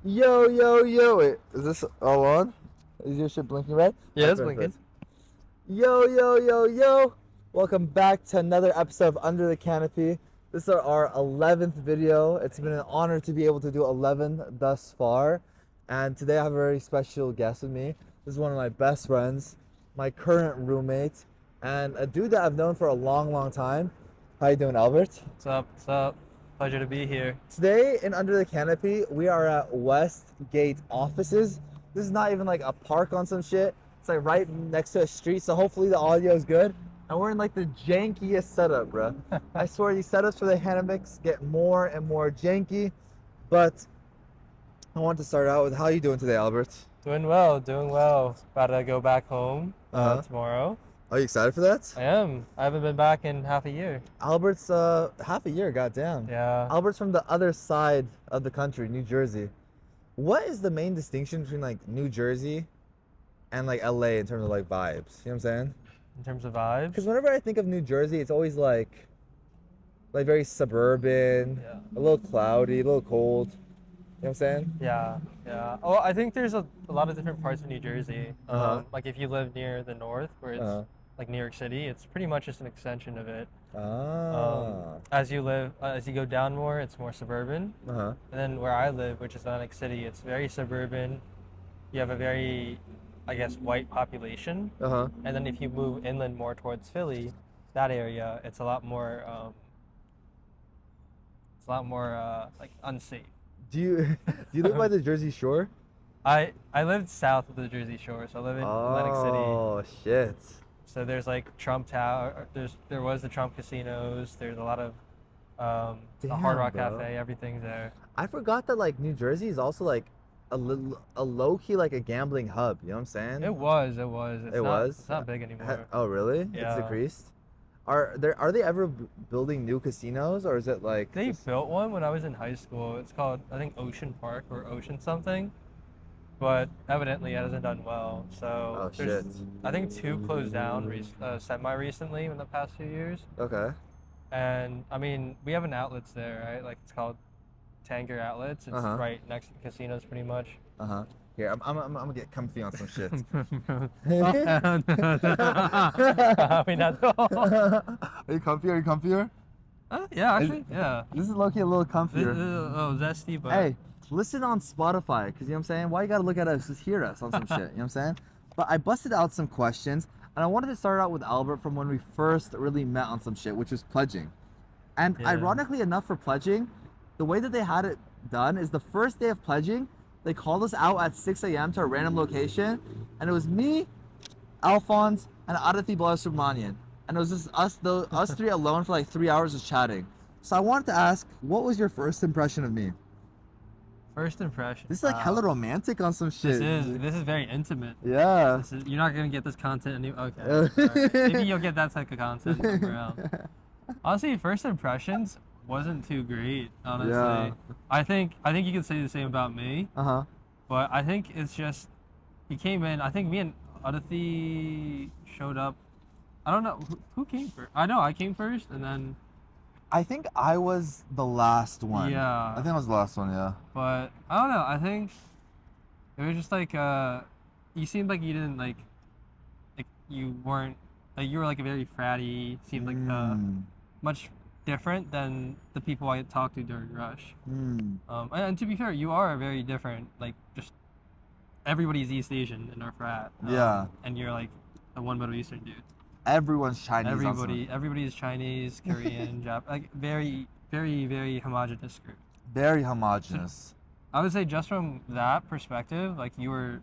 Yo, yo, yo. Wait, is this all on? Is your shit blinking red? Yeah, it's Perfect. blinking. Yo, yo, yo, yo. Welcome back to another episode of Under the Canopy. This is our 11th video. It's been an honor to be able to do 11 thus far. And today I have a very special guest with me. This is one of my best friends, my current roommate, and a dude that I've known for a long, long time. How you doing, Albert? What's up? What's up? Pleasure to be here. Today in Under the Canopy, we are at Westgate offices. This is not even like a park on some shit. It's like right next to a street, so hopefully the audio is good. And we're in like the jankiest setup, bro. I swear these setups for the hammocks get more and more janky. But I want to start out with how you doing today, Albert? Doing well, doing well. About to go back home tomorrow. Are you excited for that? I am. I haven't been back in half a year. Albert's half a year, goddamn. Yeah. Albert's from the other side of the country, New Jersey. What is the main distinction between like New Jersey and like LA in terms of like vibes? You know what I'm saying? In terms of vibes? Because whenever I think of New Jersey, it's always like very suburban, Yeah. a little cloudy, a little cold. You know what I'm saying? Yeah, yeah. Oh, I think there's a lot of different parts of New Jersey. Uh-huh. Like if you live near the north, where it's like New York City, it's pretty much just an extension of it. As you go down more, it's more suburban. And then where I live, which is Atlantic City, it's very suburban. You have a very, I guess, white population. And then if you move inland more towards Philly, that area, it's a lot more like unsafe. Do you live by the Jersey Shore? I lived south of the Jersey Shore, so I live in Atlantic City. Oh shit! So there's like Trump Tower. There was the Trump casinos. There's a lot of the Hard Rock Cafe. Everything's there. I forgot that like New Jersey is also like a low key like a gambling hub. You know what I'm saying? It was. It's not big anymore. Oh really? Yeah. It's decreased. Are they ever building new casinos, or is it like They built one when I was in high school. It's called, I think, Ocean Park or Ocean something. But evidently it hasn't done well. So shit. I think 2 closed down semi-recently in the past few years. Okay. And I mean, we have an outlets there, right? Like it's called Tanger Outlets. It's right next to the casinos pretty much. Here, I'm gonna get comfy on some shit. Are you comfy? Are you comfier? Yeah, actually, yeah. This is low-key a little comfier. Zesty, but... Hey, listen on Spotify, because you know what I'm saying? Why you gotta look at us? Just hear us on some shit, you know what I'm saying? But I busted out some questions, and I wanted to start out with Albert from when we first really met on some shit, which was pledging. And ironically enough for pledging, the way that they had it done is the first day of pledging, they called us out at 6 a.m. to a random location, and it was me, Alphonse, and Aditi Balasubramanian. And it was just us three alone for like 3 hours just chatting. So I wanted to ask, what was your first impression of me? First impression? This is like hella romantic on some shit. This is very intimate. Yeah. You're not going to get this content okay. Right. Maybe you'll get that type of content somewhere else. Honestly, first impressions wasn't too great, honestly. Yeah. I think you could say the same about me. But I think it's just, he came in, I think me and Aditi showed up. I don't know who came first. I know I came first, and then I think I was the last one. Yeah. I think I was the last one, yeah. But I don't know, I think it was just like you seemed like you didn't like you weren't like, you were like a very fratty, seemed like much different than the people I talked to during Rush. And to be fair, you are very different, like just everybody's East Asian in our frat. Yeah. And you're like the one Middle Eastern dude. Everyone's Chinese. Everybody's Chinese, Korean, Japanese, like very, very, very homogenous group. Very homogenous. So I would say just from that perspective, like you were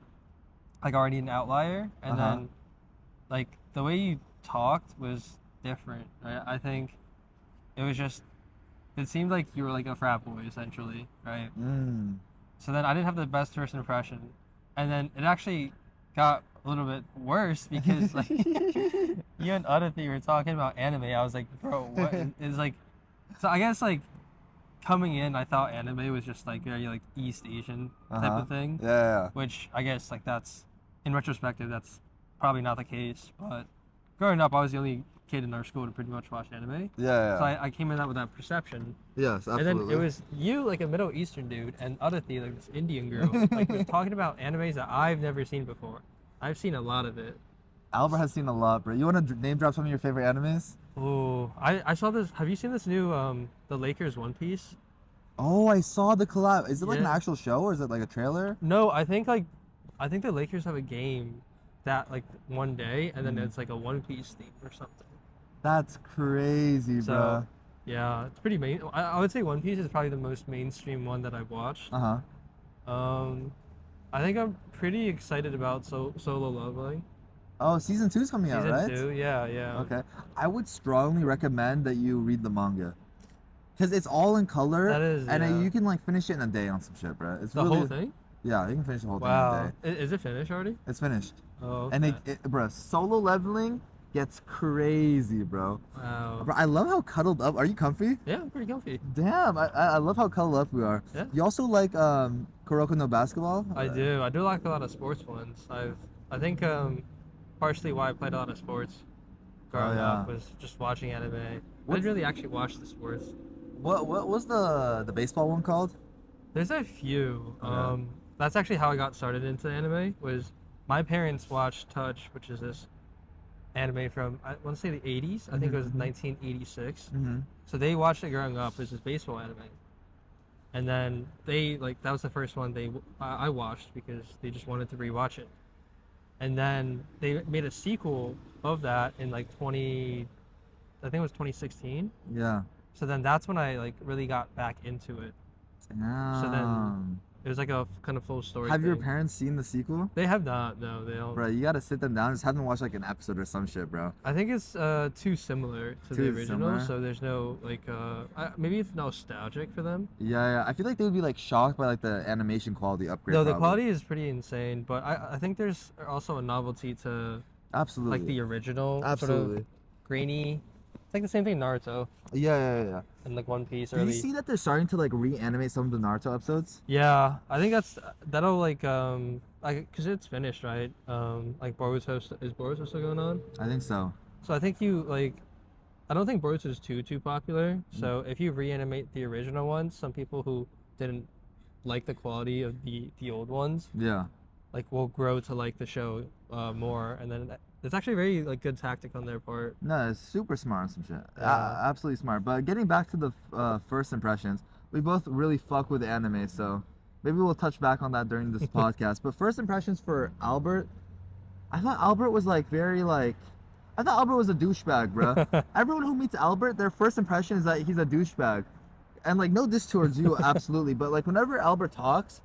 like already an outlier, and then like the way you talked was different, right? I think it was just, it seemed like you were like a frat boy essentially, right? So then I didn't have the best first impression, and then it actually got a little bit worse because like you and Aditi were talking about anime. I was like, bro, what is like? So I guess like coming in, I thought anime was just like very like East Asian type of thing. Yeah. Which I guess like that's, in retrospective, that's probably not the case. But growing up, I was the only kid in our school to pretty much watch anime. Yeah. So I came in that with that perception. Yes, absolutely. And then it was you, like a Middle Eastern dude, and Aditi, like this Indian girl, like was talking about animes that I've never seen before. I've seen a lot of it. Albert has seen a lot, bro. You want to name drop some of your favorite animes? Oh, I saw this. Have you seen this new the Lakers One Piece? Oh, I saw the collab. Is it like an Yeah. actual show or is it like a trailer? No, I think the Lakers have a game that like one day, and then Mhm. it's like a One Piece theme or something. That's crazy, So, bro. yeah, it's pretty main. I would say One Piece is probably the most mainstream one that I've watched. Uh huh. I think I'm pretty excited about Solo Leveling. Oh, season 2's coming out, Season right? 2, yeah. Okay. I would strongly recommend that you read the manga. Because it's all in color. That is, and yeah. you can like finish it in a day on some shit, bro. It's The really, whole thing? Yeah, you can finish the whole thing in a Wow. day. Is it finished already? It's finished. Oh, And okay. bro, Solo Leveling gets crazy, bro. Wow. Bro, I love how cuddled up. Are you comfy? Yeah, I'm pretty comfy. Damn, I love how cuddled up we are. Yeah. You also like Kuroko no Basketball? I do. I do like a lot of sports ones. I think partially why I played a lot of sports growing up was just watching anime. I didn't really actually watch the sports. What was the baseball one called? There's a few. Okay. That's actually how I got started into anime. Was my parents watched Touch, which is this anime from I want to say the 80s. I think it was Mhm. 1986. Mm-hmm. So they watched it growing up. It was this baseball anime, and then they like that was the first one I watched because they just wanted to rewatch it. And then they made a sequel of that in like I think it was 2016. Yeah. So then that's when I like really got back into it. Damn. It was like a kind of full story. Have your thing. parents seen the sequel? They have not. No, they don't. Bro, you gotta sit them down. Just have them watch like an episode or some shit, bro. I think it's too similar to the Too original, similar? so there's no like maybe it's nostalgic for them. Yeah. I feel like they would be like shocked by like the animation quality upgrade. No, the probably. quality is pretty insane, but I think there's also a novelty to Absolutely. like the original Absolutely. sort of grainy. It's like the same thing Naruto Yeah. and like One Piece Did you early. see that they're starting to like reanimate some of the Naruto episodes? Yeah, I think that'll like cause it's finished, right? Like Boruto is Boruto still going on? I think so. So I think I don't think Boruto is too popular. So if you reanimate the original ones, some people who didn't like the quality of the old ones, Yeah. like will grow to like the show more, and then it's actually a very like good tactic on their part. No, it's super smart and some shit. Yeah. Absolutely smart. But getting back to the first impressions, we both really fuck with anime, so maybe we'll touch back on that during this podcast. But first impressions for Albert, I thought Albert was like very like, I thought Albert was a douchebag, bro. Everyone who meets Albert, their first impression is that he's a douchebag, and like no diss towards you, absolutely. But like whenever Albert talks,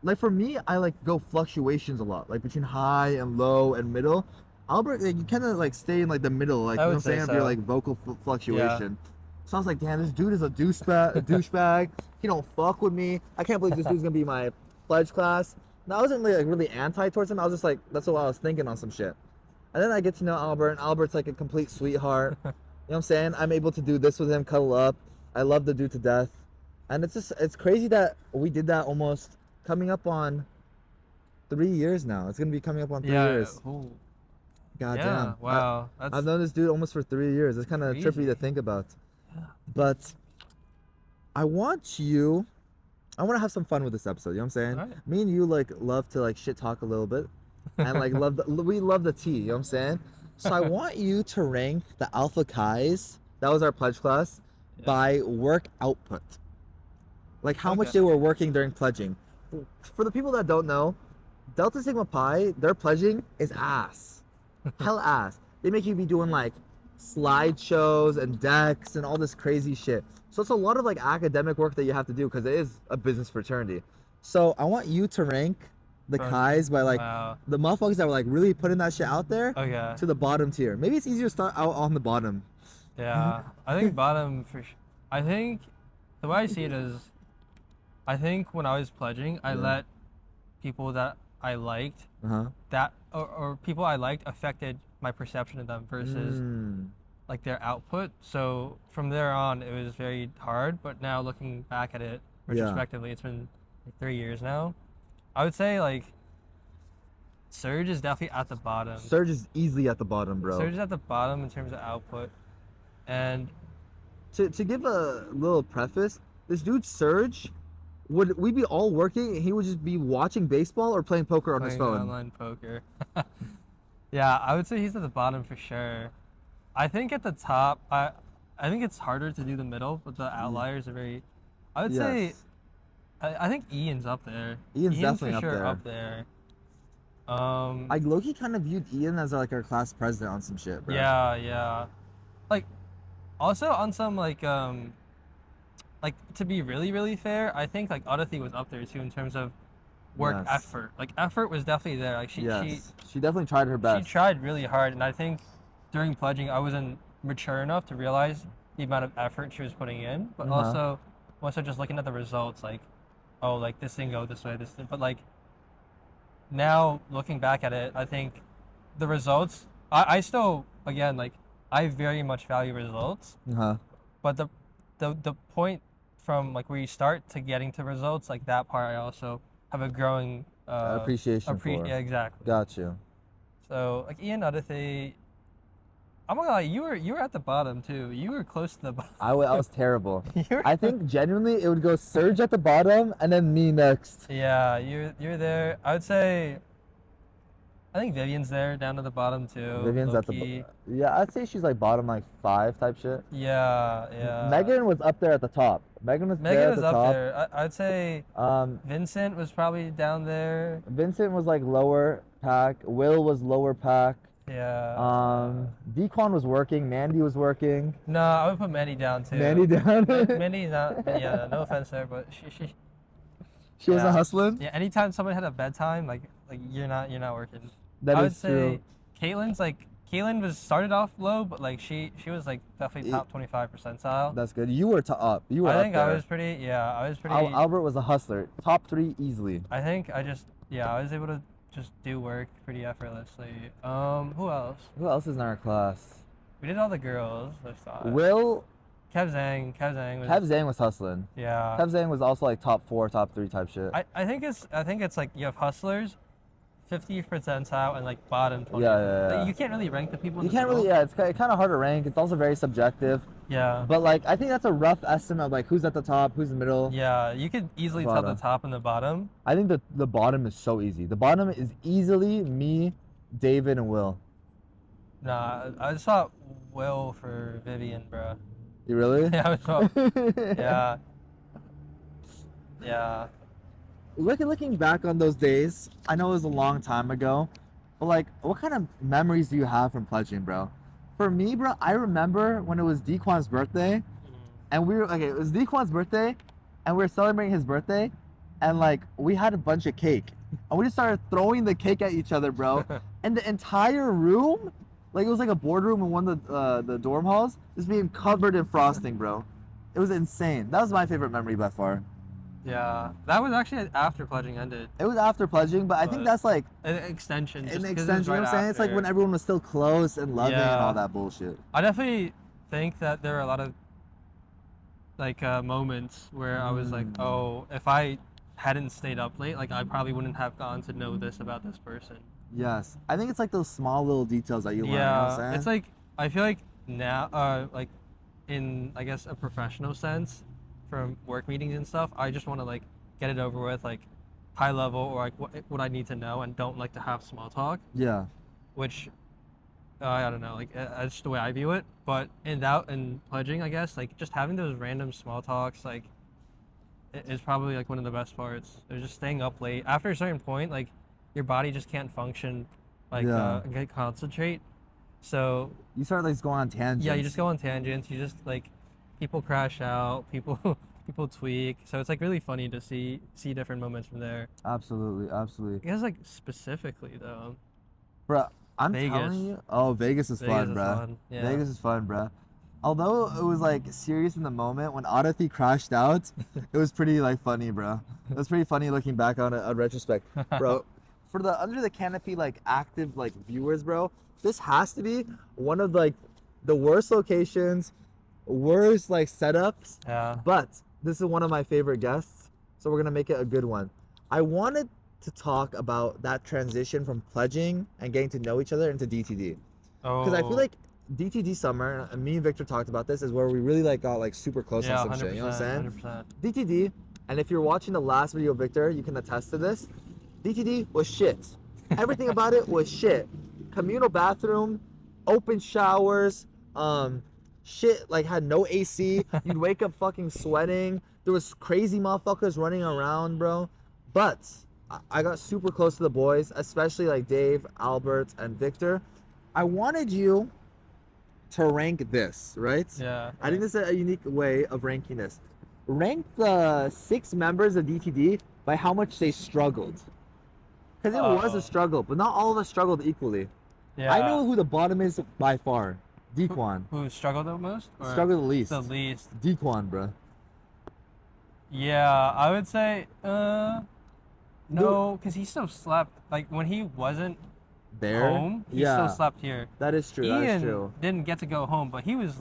like for me, I like go fluctuations a lot, like between high and low and middle. Albert, like, you kind of like stay in like the middle, like I you know would what I'm say saying, of your so. like vocal fluctuation. So I was like, damn, this dude is a douchebag. He don't fuck with me. I can't believe this dude's gonna be my pledge class. And I wasn't like really anti towards him. I was just like, that's what I was thinking on some shit. And then I get to know Albert, and Albert's like a complete sweetheart. You know what I'm saying? I'm able to do this with him, cuddle up. I love the dude to death. And it's crazy that we did that almost coming up on 3 years now. It's gonna be coming up on 3 years. Ooh. God Yeah. damn. Wow. I've known this dude almost for 3 years. It's kind of trippy to Crazy. think about. Yeah. But I want to have some fun with this episode. You know what I'm saying? Alright. Me and you like love to like shit talk a little bit, and like we love the tea. You know what I'm saying? So I want you to rank the Alpha Kais. That was our pledge class by work output. Like how much Okay. they were working during pledging. For the people that don't know, Delta Sigma Pi, their pledging is ass. Hell ass. They make you be doing like slideshows and decks and all this crazy shit. So it's a lot of like academic work that you have to do because it is a business fraternity. So I want you to rank the Right. Kais by like Wow. the motherfuckers that were like really putting that shit out there Okay. to the bottom tier. Maybe it's easier to start out on the bottom. Yeah. I think bottom I think the way I see it is, I think when I was pledging, I Yeah. let people that I liked Uh-huh. or people I liked affected my perception of them versus like their output. So from there on, it was very hard. But now looking back at it retrospectively, it's been like 3 years now. I would say like Surge is definitely at the bottom. Surge is easily at the bottom, bro. Surge is at the bottom in terms of output. And To give a little preface, this dude Surge, would we be all working and he would just be watching baseball or playing poker on his playing phone? online poker. Yeah, I would say he's at the bottom for sure. I think at the top, I think it's harder to do the middle, but the outliers are very. I would say, Yes. I think Ian's up there. Ian's definitely for up sure there. up there. I low-key kind of viewed Ian as like our class president on some shit, bro. Yeah, yeah. Like, also on some like to be really really fair, I think like Adathi was up there too in terms of work Yes. effort. Like effort was definitely there. Like Yes. She definitely tried her best. she tried really hard, and I think during pledging I wasn't mature enough to realize the amount of effort she was putting in, but Uh-huh. also just looking at the results, like, oh, like this didn't go this way, but like now looking back at it, I think the results, I still, again, like, I very much value results, Uh-huh. but the point from like where you start to getting to results, like that part, I also have a growing Appreciation for. yeah, exactly. Got you. So like Ian Adathi, I'm not gonna lie, you were at the bottom too. You were close to the bottom. I was terrible. You were- I think genuinely it would go Surge at the bottom and then me next. Yeah, you're there. I would say, I think Vivian's there down to the bottom too. Vivian's at the low-key. yeah, I'd say she's like bottom like 5 type shit. Yeah, yeah. Megan was up there at the top. Megan was there Megan at is the up top. there. I'd say Vincent was probably down there. Vincent was like lower pack. Will was lower pack. Yeah. Dequan was working. Mandy was working. No, I would put Mandy down too. Mandy down. Mandy's not. Yeah, no offense there, but She wasn't yeah. hustling. Yeah. Anytime someone had a bedtime, like you're not working. That I would is say true. Caitlin was started off low, but like she was like definitely top 25 percentile. That's good. You were up. You were I up think there. I was pretty. Yeah, I was pretty. Albert was a hustler. Top 3 easily. I think I was able to just do work pretty effortlessly. Who else? Who else is in our class? We did all the girls. I thought. Will. Kev Zhang was. Kev Zhang was hustling. Yeah. Kev Zhang was also like top 4, top 3 type shit. I think it's like you have hustlers, 50th percentile, and like bottom 20. Yeah. Like, you can't really rank the people. You in the can't really. middle. Yeah, it's kind of hard to rank. It's also very subjective. Yeah. But like, I think that's a rough estimate of like who's at the top, who's in the middle. Yeah, you could easily tell Bottom. the top and the bottom. I think the bottom is so easy. The bottom is easily me, David, and Will. Nah, I just thought Will for Vivian, bro. You really? Yeah, I thought. Yeah. Yeah. Looking back on those days, I know it was a long time ago, but like, what kind of memories do you have from pledging, bro? For me, bro, I remember when it was Dequan's birthday, and it was Dequan's birthday, and we were celebrating his birthday, and like, we had a bunch of cake, and we just started throwing the cake at each other, bro, and the entire room, like it was like a boardroom in one of the dorm halls, just being covered in frosting, bro. It was insane. That was my favorite memory by far. Yeah. That was actually after pledging ended. It was after pledging, but I think But- that's like An extension. an just 'cause it was extension. You know right what I'm saying? It's like after. when everyone was still close and loving and Yeah. all that bullshit. I definitely think that there are a lot of like moments where I was like, oh, if I hadn't stayed up late, like I probably wouldn't have gotten to know this about this person. Yes, I think it's like those small little details that you learn. You know what I'm saying? It's like I feel like now, like in I guess a professional sense, from work meetings and stuff, I just want to like get it over with, like high level or like what I need to know, and don't like to have small talk, yeah, which I don't know, like that's just the way I view it. But in pledging, I guess like just having those random small talks, like is probably like one of the best parts. They're just staying up late after a certain point, like your body just can't function, like Yeah. concentrate. So you start like going on tangents. yeah, you just go on tangents. You just like people crash out, people people tweak. So it's like really funny to see different moments from there. Absolutely, absolutely, I guess like specifically though, bro. I'm Vegas. telling you. Oh, Vegas is fun, is bro. fun. Yeah. Vegas is fun, bro. Although it was like serious in the moment when Adathi crashed out, it was pretty like funny, bro. It was pretty funny looking back on it on retrospect, bro. For the under the canopy like active like viewers, bro, this has to be one of like the worst locations, worst like setups. Yeah. But this is one of my favorite guests, so we're gonna make it a good one. I wanted to talk about that transition from pledging and getting to know each other into DTD. Because I feel like DTD summer, and me and Victor talked about this, is where we really like got like super close on some shit. You know what I'm saying? 100%. DTD, and if you're watching the last video, Victor, you can attest to this. DTD was shit. Everything about it was shit. Communal bathroom, open showers, shit like had no AC. You'd wake up fucking sweating. There was crazy motherfuckers running around, bro. But I got super close to the boys, especially like Dave, Albert, and Victor. I wanted you to rank this, right? Yeah. I think this is a unique way of ranking this. Rank the 6 members of DTD by how much they struggled. Because it was a struggle, but not all of us struggled equally. Yeah. I know who the bottom is by far. Dequan. Who struggled the most? Or Struggled the least. The least. Dequan, bro. Yeah, I would say, no, because he still slept. Like, when he wasn't There? home, he still slept here. That is true. Ian that is true. didn't get to go home, but he was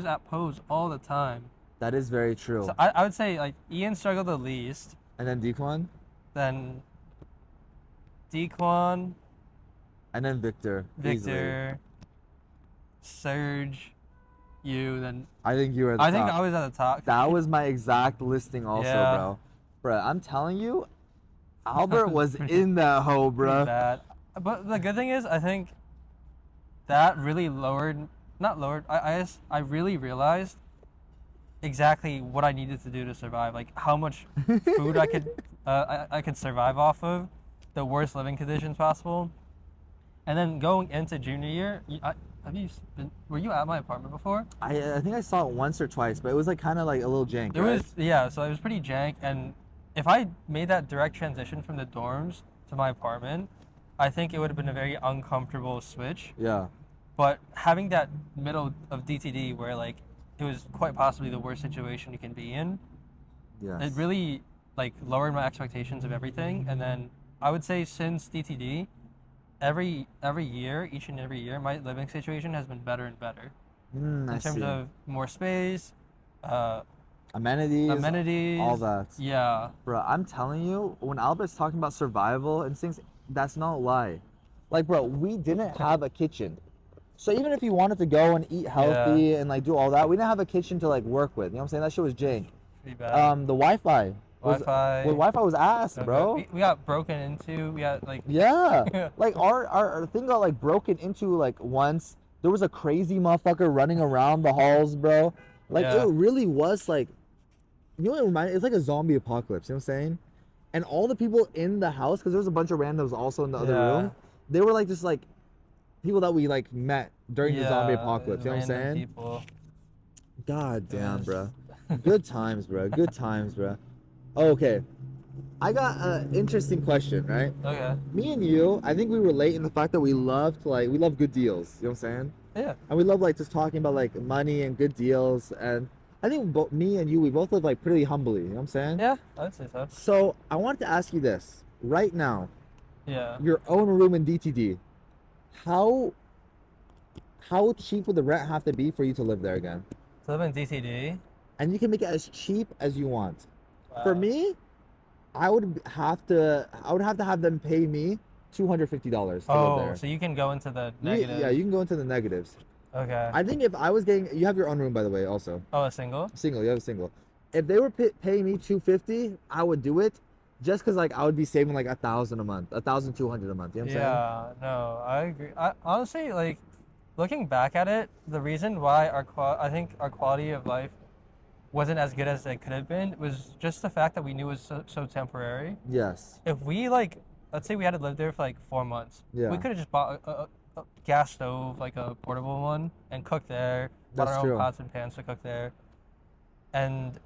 at Pose all the time. That is very true. So I would say, like, Ian struggled the least. And then Dequan? Then Dequan. And then Victor. Victor. Serge. You. Then I think you were at the I top. think I was at the top. That was my exact listing also, Yeah. bro. Bro, I'm telling you, Albert was in that hole, Pretty bro. bad. But the good thing is, I think that really I really realized exactly what I needed to do to survive. Like how much food I could survive off of, the worst living conditions possible. And then going into junior year, were you at my apartment before? I think I saw it once or twice, but it was like kind of like a little jank. So it was pretty jank. And if I made that direct transition from the dorms to my apartment, I think it would have been a very uncomfortable switch. Yeah. But having that middle of DTD where like it was quite possibly the worst situation you can be in, Yes. it really like lowered my expectations of everything. And then I would say since DTD, every year, each and every year, my living situation has been better and better in terms of more space, amenities, all that. Yeah. Bro, I'm telling you, when Albert's talking about survival and things, that's not a lie. Like, bro, we didn't have a kitchen. So even if you wanted to go and eat healthy and like do all that, we didn't have a kitchen to like work with. You know what I'm saying? That shit was jank. Pretty bad. The Wi-Fi. Wi-Fi was ass, bro. We got broken into. We got like. Yeah. Like our thing got like broken into like once. There was a crazy motherfucker running around the halls, bro. Like it really was like, you know what it reminded me? It's like a zombie apocalypse. You know what I'm saying? And all the people in the house, because there was a bunch of randoms also in the other room. They were like just like people that we like met during the zombie apocalypse. You know what I'm saying? People. God damn, bro. Good times, bro. Good times, bro. Okay. I got an interesting question, right? Okay. Me and you, I think we relate in the fact that we love good deals. You know what I'm saying? Yeah. And we love like just talking about like money and good deals. And I think me and you, we both live like pretty humbly. You know what I'm saying? Yeah, I'd say so. So I wanted to ask you this right now. Yeah. Your own room in DTD. How cheap would the rent have to be for you to live there again? To live in DTD? And you can make it as cheap as you want. Wow. For me, I would have to have them pay me $250 to live there. So you can go into the negatives. Yeah, you can go into the negatives. Okay. I think if I was getting, you have your own room by the way, also. Oh, a single? Single, you have a single. If they were paying me $250, I would do it, just because like I would be saving like $1,000 a month, $1,200 a month. You know what I'm saying? Yeah, no, I agree. I honestly like looking back at it. The reason why I think our quality of life wasn't as good as it could have been was just the fact that we knew it was so temporary. Yes. If we like, let's say we had to live there for like 4 months. Yeah. We could have just bought a gas stove, like a portable one, and cooked there. Bought That's our own true. pots and pans to cook there. And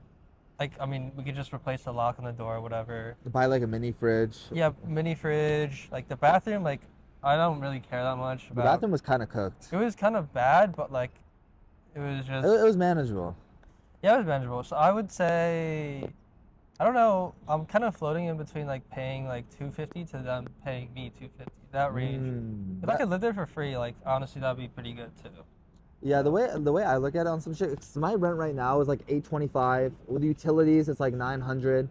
like, I mean, we could just replace the lock on the door or whatever. Buy like a mini fridge. Yeah, mini fridge. Like the bathroom, like I don't really care that much about. The bathroom was kind of cooked. It was kind of bad, but like it was just. It was manageable. Yeah, it was manageable. So I would say, I don't know. I'm kind of floating in between like paying like $250 to them paying me $250. That range. If I could live there for free, like honestly, that'd be pretty good too. Yeah, the way I look at it on some shit, 'cause my rent right now is like $825. With utilities, it's like $900.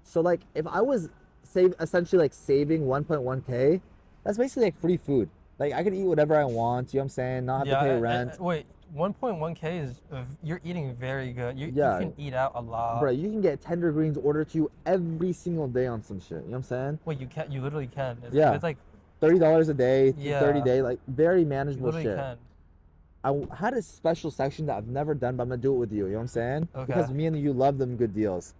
So like if I was essentially like saving 1.1K. That's basically like free food. Like I could eat whatever I want. You know what I'm saying? Not have to pay rent. Wait, 1.1K is you're eating very good. You Yeah. can eat out a lot. Bro, you can get tender greens ordered to you every single day on some shit. You know what I'm saying? Wait, you literally can. Yeah. It's like $30 a day, Yeah. 30 day, like very you manageable literally shit. can. I had a special section that I've never done, but I'm gonna do it with you. You know what I'm saying? Okay. Because me and you love them good deals.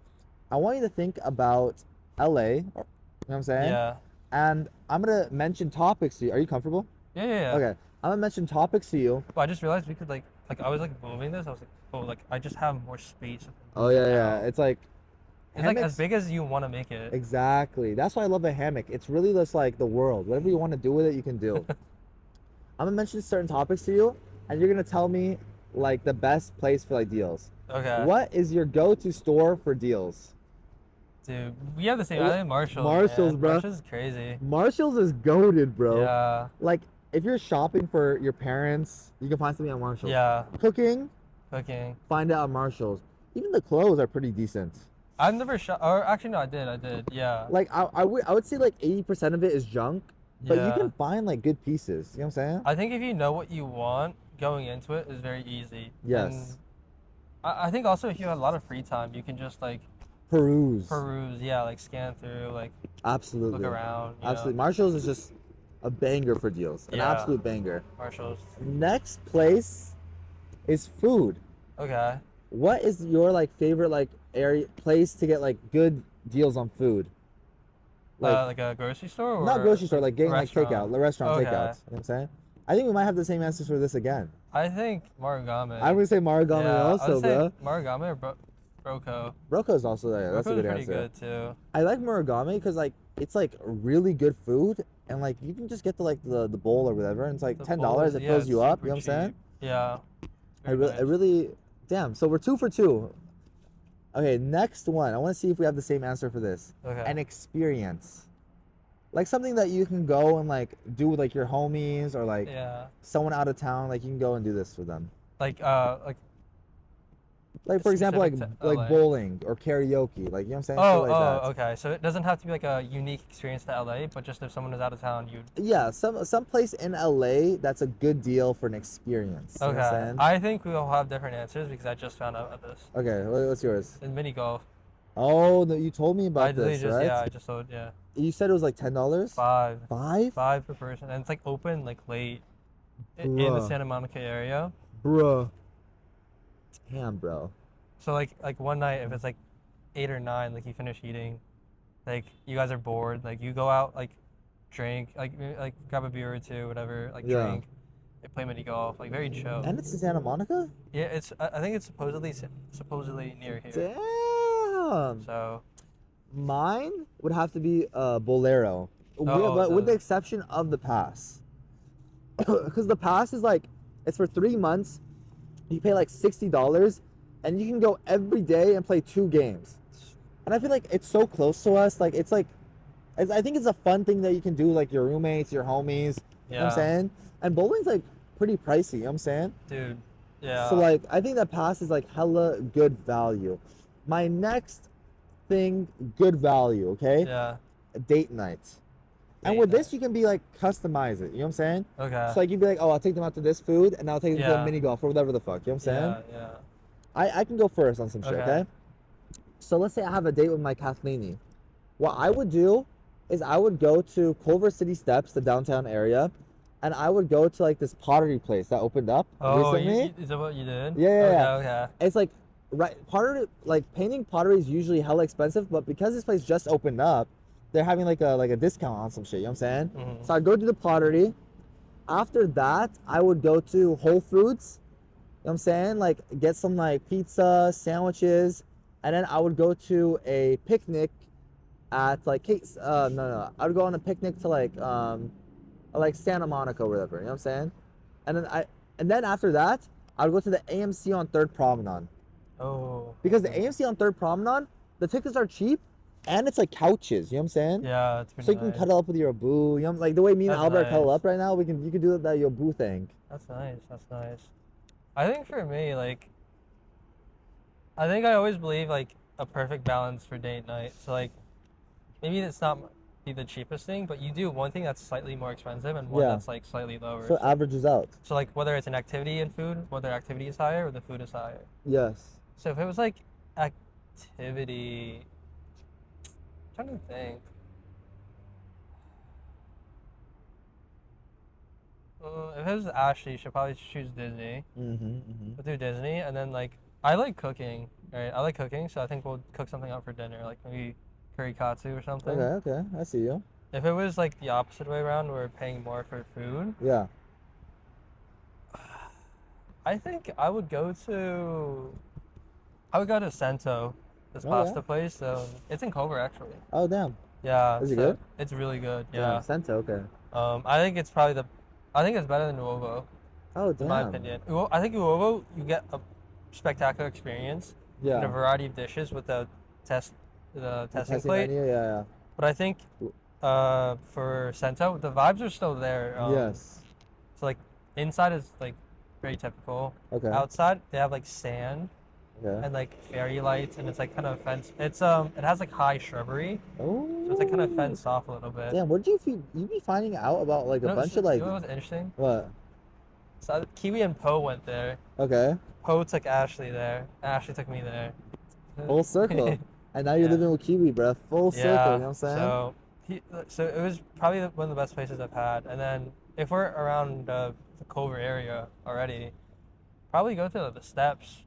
I want you to think about LA. You know what I'm saying? Yeah. And I'm gonna mention topics to you. Are you comfortable? Yeah. Okay. I'm gonna mention topics to you. But I just realized we could like I was like moving this. I was like, oh, like I just have more space. Oh yeah. It's like like as hammocks- big as you want to make it. Exactly. That's why I love a hammock. It's really just like the world. Whatever you want to do with it, you can do. I'm gonna mention certain topics to you, and you're gonna tell me like the best place for like deals. Okay. What is your go-to store for deals? Dude, we have the same. I think Marshalls. Marshalls, man. bro. Marshalls is crazy. Marshalls is goated, bro. Yeah. Like if you're shopping for your parents, you can find something at Marshalls. Yeah. Cooking, Cooking. find it at Marshalls. Even the clothes are pretty decent. I've never shop. Or actually, no, I did. Yeah. Like I would say like 80% of it is junk, but you Yeah. can find like good pieces. You know what I'm saying? I think if you know what you want going into it is very easy. Yes. And I think also if you have a lot of free time, you can just like Peruse. yeah, like scan through, like Absolutely. look around. You Absolutely. know? Marshalls is just a banger for deals. An Yeah. absolute banger. Marshalls. Next place is food. Okay. What is your like favorite like area place to get like good deals on food? Like a grocery store or not grocery store, like getting like restaurant? takeout, the restaurant Okay. takeouts. You know what I'm saying? I think we might have the same answers for this again. I think Marugame. I'm gonna say Marugame yeah, I also, would say bro. Marugame or Broco. Broco's also there. That's a Broco's good pretty answer. good too. I like Marugame because like it's like really good food and like you can just get the bowl or whatever and it's like The $10. bowls, It yeah, fills it's you up. super You know what I'm saying? cheap. Yeah. I really, damn. So we're 2 for 2. Okay, next one. I want to see if we have the same answer for this. Okay. An experience, like something that you can go and like do with like your homies or like Yeah. someone out of town. Like you can go and do this with them. Like Like for example, like Specific to like LA. bowling or karaoke. Like you know what I'm saying? Oh, Shit like that. okay. So it doesn't have to be like a unique experience to LA, but just if someone is out of town, you. Yeah, some place in LA that's a good deal for an experience. You know what I'm Okay. saying? I think we all have different answers because I just found out about this. Okay, what's yours? In mini golf. Oh, no, you told me I about literally this, just right? yeah, I just sold yeah. You said it was like $10. 5. 5? 5 per person, and it's like open like late in the Bruh. Santa Monica area. Bruh. Damn, bro. So like one night if it's like 8 or 9, like you finish eating, like you guys are bored, like you go out like drink, like grab a beer or two, whatever, like Yeah. drink, and play mini golf, like very chill. And it's in Santa Monica? Yeah, it's I think it's supposedly near here. Damn. So Mine would have to be Bolero. But with the exception of the pass. Because the pass is like, it's for 3 months. You pay like $60 and you can go every day and play 2 games. And I feel like it's so close to us. Like, it's like, I think it's a fun thing that you can do, like your roommates, your homies. You know what I'm saying? And bowling's like pretty pricey, you know what I'm saying? dude, yeah. So like, I think that pass is like hella good value. My next thing, good value, okay? Yeah. Date night. And Date with night. this, you can be like, customize it. You know what I'm saying? Okay. So like, you'd be like, oh, I'll take them out to this food and I'll take them to Yeah. a mini golf or whatever the fuck. You know what I'm saying? Yeah. I can go first on some shit, Okay. okay? So let's say I have a date with my Kathleen. What I would do is I would go to Culver City Steps, the downtown area, and I would go to like this pottery place that opened up Oh, recently. is that what you did? Yeah. Okay. It's like pottery, like painting pottery is usually hella expensive, but because this place just opened up, they're having like a discount on some shit. You know what I'm saying? Mhm. So I go to the pottery. After that, I would go to Whole Foods. You know what I'm saying? Like get some like pizza, sandwiches, and then I would go to a picnic at like no. I would go on a picnic to like Santa Monica or whatever. You know what I'm saying? And then after that, I would go to the AMC on 3rd Promenade. Oh. Because the AMC on 3rd Promenade, the tickets are cheap and it's like couches, you know what I'm saying? Yeah, it's pretty So you can nice. cuddle up with your boo, you know, like the way me and That's Albert cuddle nice. up right now, you can do that your boo thing. That's nice. That's nice. I think for me, like, I think I always believe like a perfect balance for date night. So like, maybe it's not be the cheapest thing, but you do one thing that's slightly more expensive and one Yeah. that's like slightly lower. So it averages out. So like whether it's an activity in food, whether activity is higher or the food is higher. Yes. So if it was like activity, I'm trying to think. If it was Ashley, she'll probably choose Disney. We'll do Disney, and then like I like cooking, right? I like cooking, so I think we'll cook something out for dinner, like maybe curry katsu or something. Okay. I see you. If it was like the opposite way around, where we're paying more for food, Yeah. I think I would go to Sento, this Oh, pasta yeah? place. So it's in Culver actually. Oh, damn. Yeah. Is it so good? It's really good. Damn, Yeah. Sento, okay. I think it's probably I think it's better than Nuovo, Oh, in my damn. opinion. I think Nuovo, you get a spectacular experience and a Yeah. variety of dishes with the testing Testing plate. menu, yeah. But I think for Sento, the vibes are still there. Yes. So like inside is like very typical. Okay. Outside they have like sand Okay. and like fairy lights, and it's like kind of fenced. It has like high shrubbery, Oh. so it's like kind of fenced off a little bit. Damn, what did you be finding out about like a bunch of like You know what's interesting? what? So Kiwi and Poe went there. Okay. Poe took Ashley there. Ashley took me there. Full circle. And now you're Yeah. living with Kiwi, bruh. Full circle, you know what I'm saying? So it was probably one of the best places I've had. And then if we're around the Culver area already, probably go to the steps.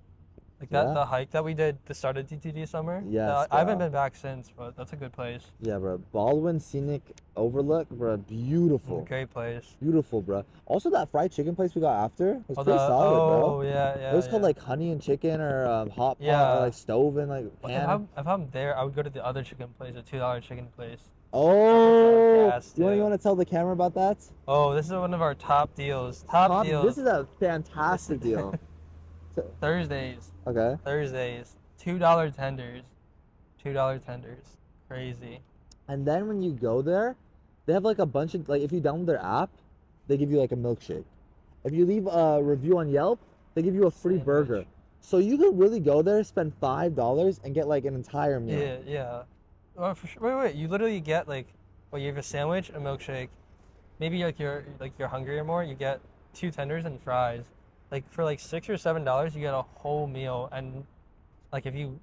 Like Yeah. the hike that we did the start of DTD summer. Yes, I haven't bro. been back since, but that's a good place. Yeah, bro. Baldwin Scenic Overlook, bro. Beautiful. Great place. Beautiful, bro. Also, that fried chicken place we got after was Oh, pretty solid, bro. oh yeah. It was called yeah. like honey and chicken or hot pot Yeah. or like stove and like Well, pan. if I'm there, I would go to the other chicken place, a $2 chicken place. Oh, gas, you too. want to tell the camera about that? Oh, this is one of our top deals. Top deals. This is a fantastic deal. Thursdays. Okay. $2 tenders. $2 tenders. Crazy. And then when you go there, they have like a bunch of like if you download their app, they give you like a milkshake. If you leave a review on Yelp, they give you a free Sandwich. burger. So you could really go there, spend $5 and get like an entire meal. Yeah. Oh, for sure. Wait. You literally get like, you have a sandwich, a milkshake. Maybe like you're hungry or more. You get 2 tenders and fries. Like for like $6 or $7, you get a whole meal. And like if you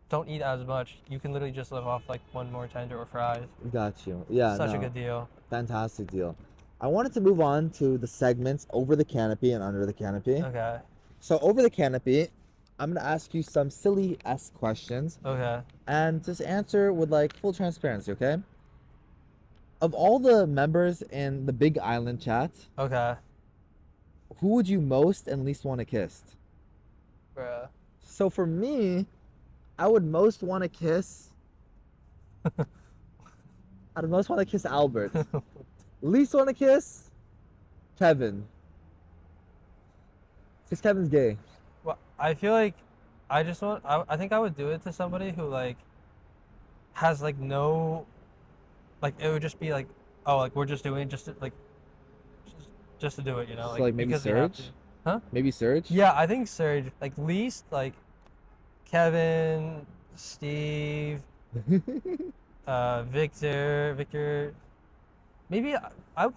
don't eat as much, you can literally just live off like one more tender or fries. Got you. Yeah. Such a no, good deal. Fantastic deal. I wanted to move on to the segments over the canopy and under the canopy. Okay. So over the canopy, I'm gonna ask you some silly-esque questions Okay. and just answer with like full transparency, okay? Of all the members in the Big Island chat, Okay. who would you most and least want to kiss? Bruh. So for me, I would most want to kiss. I'd most want to kiss Albert. Least want to kiss Kevin. Because Kevin's gay. Well, I feel like I think I would do it to somebody who like has like no, like it would just be like, oh, like we're just doing it just to, like just to do it, you know, So, like, maybe because we have Serge? to. Huh? Maybe Serge? Yeah, I think Serge, like least like Kevin, Steve, Victor. Maybe I would.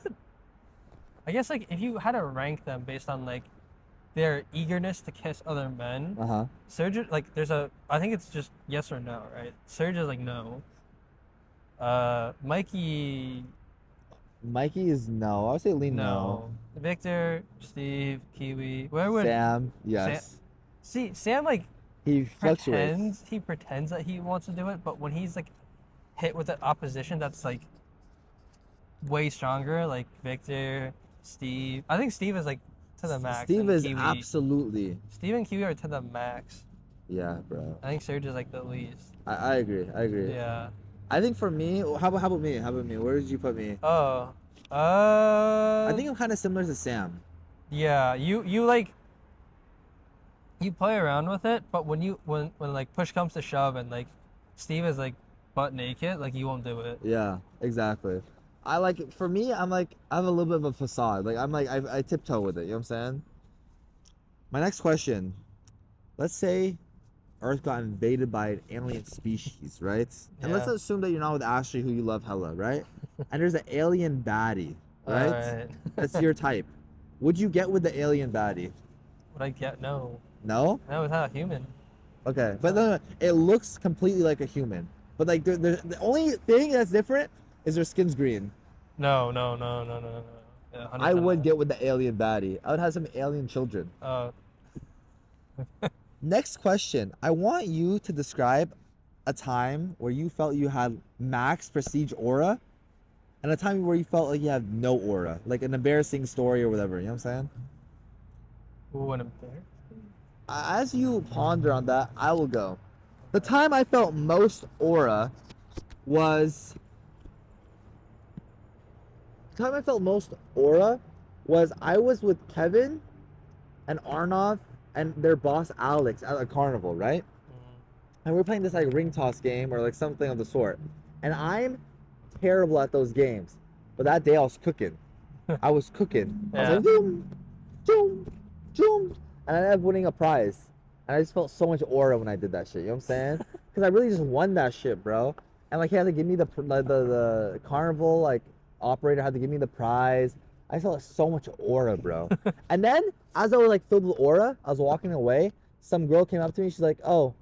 I guess like if you had to rank them based on like their eagerness to kiss other men, Uh-huh. Serge, like I think it's just yes or no, right? Serge is like no. Mikey, Mikey is no. I would say lean no. Victor, Steve, Kiwi. Where would Sam, yes. see Sam like He fluctuates. he pretends that he wants to do it, but when he's like hit with the opposition that's like way stronger, like Victor, Steve. I think Steve is like to the max. Steve and is Kiwi. absolutely. Steve and Kiwi are to the max. Yeah, bro. I think Serge is like the least. I agree. I agree. Yeah. I think for me, how about me? How about me? Where did you put me? Oh. I think I'm kind of similar to Sam. Yeah. You like. You play around with it, but when like push comes to shove and like Steve is like butt naked, like you won't do it. Yeah, exactly. I like for me, I'm like I have a little bit of a facade. Like I'm like I tiptoe with it. You know what I'm saying? My next question. Let's say Earth got invaded by an alien species, right? And let's Yeah. assume that you're not with Ashley, who you love hella, right? And there's an alien baddie, right? Alright. That's your type. Would you get with the alien baddie? Would I get no? No? No, it's not a human. Okay, but no, it looks completely like a human. But like, the only thing that's different is their skin's green. No. Yeah, I 100% would no. get with the alien baddie. I would have some alien children. Next question. I want you to describe a time where you felt you had max prestige aura and a time where you felt like you had no aura. Like an embarrassing story or whatever. You know what I'm saying? Ooh, an embarrassing. As you ponder on that, I will go. The time I felt most aura was... The time I felt most aura was I was with Kevin and Arnav and their boss Alex at a carnival, right? And we were playing this like ring toss game or like something of the sort. And I'm terrible at those games. But that day I was cooking. I was cooking. I was Yeah. like, zoom, zoom, zoom. And I ended up winning a prize. And I just felt so much aura when I did that shit. You know what I'm saying? Because I really just won that shit, bro. And like he had to give me the carnival like operator had to give me the prize. I felt so much aura, bro. And then as I was like filled with aura, I was walking away. Some girl came up to me. She's like, "Oh,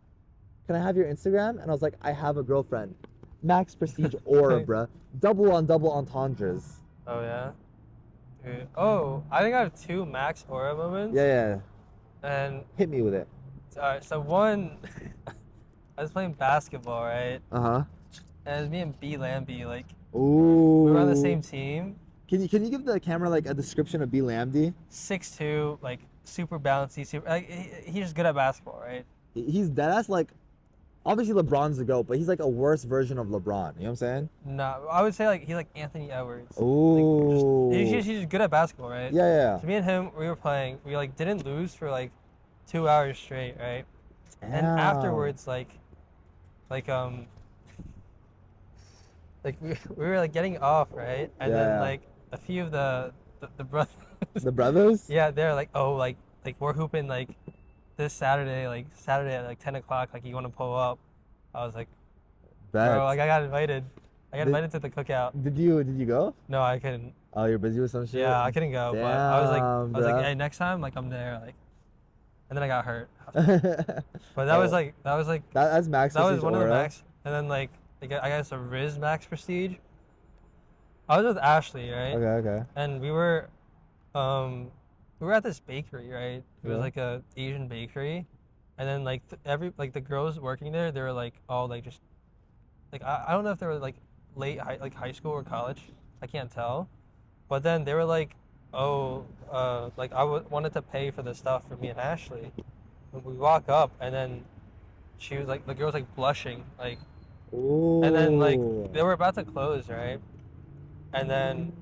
can I have your Instagram?" And I was like, "I have a girlfriend." Max prestige aura, bro. Double entendres. Oh yeah. Dude. Oh, I think I have two max aura moments. Yeah. And Hit me with it. alright, so one, I was playing basketball, right? Uh-huh. And it was me and B Lambie, like Ooh. we were on the same team. Can you give the camera like a description of B Lambdy? 6'2", like super bouncy, super like he's just good at basketball, right? He's deadass like obviously LeBron's the GOAT, but he's like a worse version of LeBron. You know what I'm saying? No, I would say like he's like Anthony Edwards. Ooh. Like, he's just good at basketball, right? Yeah. So me and him, we were playing. We like didn't lose for like 2 hours straight, right? And Damn. afterwards, like we were like getting off, right? And then Yeah. like a few of the brothers. The brothers? Yeah, they're like, oh, like we're hooping like this Saturday at like 10 o'clock. Like you want to pull up? I was like, Bet. bro, like I got invited. I got Did- invited to the cookout. Did you go? No, I couldn't. Oh, you're busy with some shit? Yeah, I couldn't go. But I was Damn, like, bruh. hey, next time, like I'm there, like. And then I got hurt. But that was like that's max that was prestige one of the aura. max. And then like I guess a Riz max prestige. I was with Ashley, right? Okay. And we were at this bakery, right? It was Yeah. like a Asian bakery, and then like the girls working there, they were like all like just like I don't know if they were like like high school or college, I can't tell, but then they were like, oh, like wanted to pay for the stuff for me and Ashley. And we walk up, and then she was like, the girl was like blushing, like, Ooh. and then like they were about to close, right? And then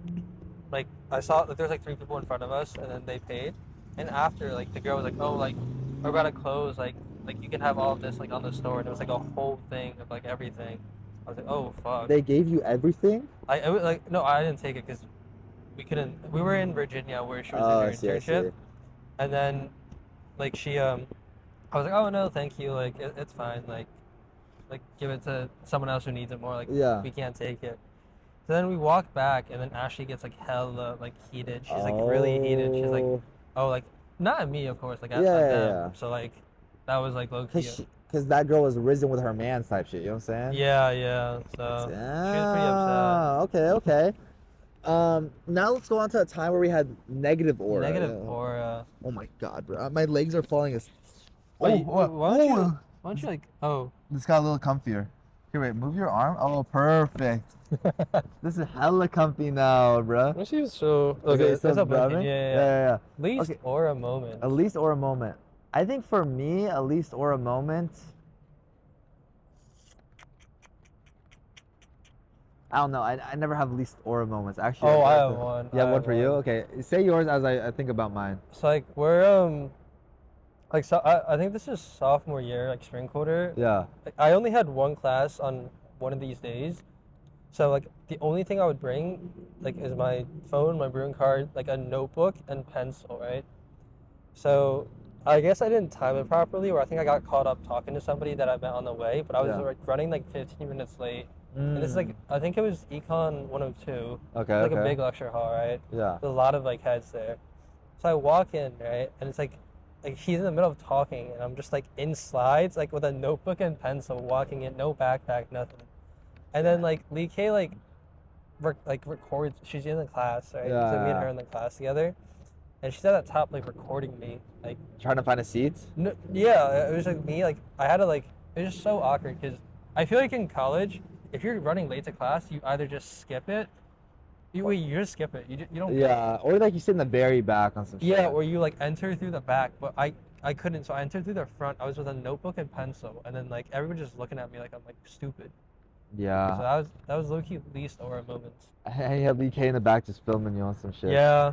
like I saw like there's like 3 people in front of us, and then they paid. And after, like the girl was like, oh, like we're about to close, like you can have all of this like on the store, and it was like a whole thing of like everything. I was like, oh fuck. They gave you everything? I was like, no, I didn't take it because we were in Virginia where she was Oh, in I her see, I internship. see. And then like I was like, oh no, thank you, like it's fine, like give it to someone else who needs it more, like Yeah. we can't take it. So then we walk back, and then Ashley gets like hella like heated. She's like really heated. She's like, oh, like not at me, of course, like at them. Yeah. So like that was like low key. Because that girl was risen with her man type shit, you know what I'm saying? Yeah. So she was pretty upset. Okay. Now let's go on to a time where we had negative aura. Negative Yeah. aura. Oh my god, bro. My legs are falling as... Wait, Oh, why don't you like, oh. This got a little comfier. Here, wait, move your arm. Oh, perfect. This is hella comfy now, bro. Let's see, so Okay, that's so a blanket. Yeah. Yeah. Least Okay. aura moment. At least aura moment. I think for me, at least aura moment. I don't know. I never have least aura moments. Actually. Oh, I have one. You have I one have for you? one. Okay. Say yours as I think about mine. So like we're like so I think this is sophomore year, like spring quarter. Yeah. Like, I only had one class on one of these days, so like the only thing I would bring like is my phone, my brewing card, like a notebook and pencil, right? So I guess I didn't time it properly, or I think I got caught up talking to somebody that I met on the way, but I was Yeah. like running like 15 minutes late. And this is Mm. like, I think it was Econ 102. Okay, It's like a okay. big lecture hall, right? Yeah. There's a lot of like heads there. So I walk in, right? And it's like he's in the middle of talking, and I'm just like in slides, like with a notebook and pencil, walking in, no backpack, nothing. And then like Lee K records. She's in the class, right? Yeah, So me and yeah. her in the class together, and she's at the top like recording me, like. Trying to find a seat? No, yeah, it was like me. Like I had to like. It was just so awkward because I feel like in college, if you're running late to class, you either just skip it. You just skip it. You don't. Yeah, or like you sit in the very back on some shit. Yeah, or you like enter through the back, but I couldn't. So I entered through the front. I was with a notebook and pencil, and then like everyone just looking at me like I'm like stupid. So Yeah. that was low key least aura moments. I had Lee K in the back just filming you on some shit. Yeah.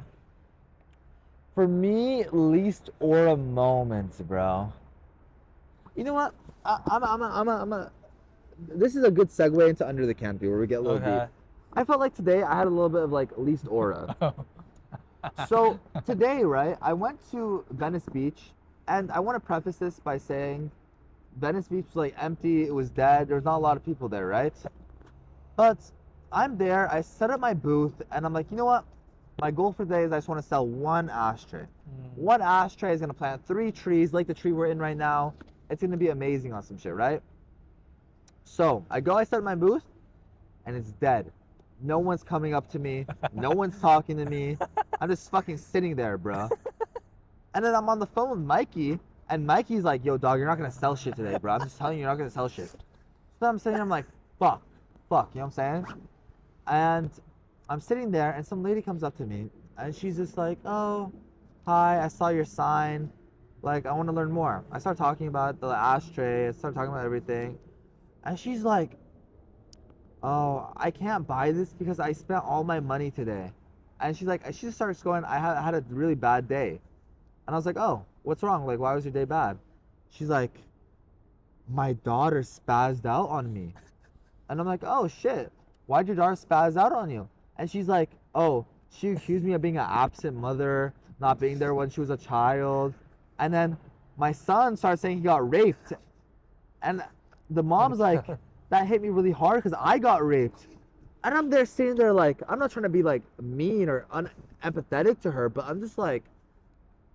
For me, least aura moments, bro. You know what? This is a good segue into Under the Canopy where we get a little Okay. deep. I felt like today I had a little bit of like least aura. So today, right, I went to Venice Beach, and I want to preface this by saying Venice Beach was like empty, it was dead, there's not a lot of people there, right? But I'm there, I set up my booth, and I'm like, you know what? My goal for today is I just want to sell one ashtray. One ashtray is gonna plant 3 trees like the tree we're in right now. It's gonna be amazing on some shit, right? So I set up my booth, and it's dead. No one's coming up to me. No one's talking to me. I'm just fucking sitting there, bro. And then I'm on the phone with Mikey, and Mikey's like, yo, dog, you're not gonna sell shit today, bro. I'm just telling you, you're not gonna sell shit. So I'm sitting there, I'm like, fuck, you know what I'm saying? And I'm sitting there, and some lady comes up to me, and she's just like, oh, hi, I saw your sign. Like, I want to learn more. I start talking about the ashtray, I start talking about everything. And she's like, oh, I can't buy this because I spent all my money today. And she just starts going, I had a really bad day. And I was like, oh, what's wrong? Like, why was your day bad? She's like, my daughter spazzed out on me. And I'm like, oh, shit. Why'd your daughter spazz out on you? And she's like, oh, she accused me of being an absent mother, not being there when she was a child. And then my son started saying he got raped. And the mom's like, that hit me really hard because I got raped. And I'm there sitting there like, I'm not trying to be like mean or unempathetic to her, but I'm just like,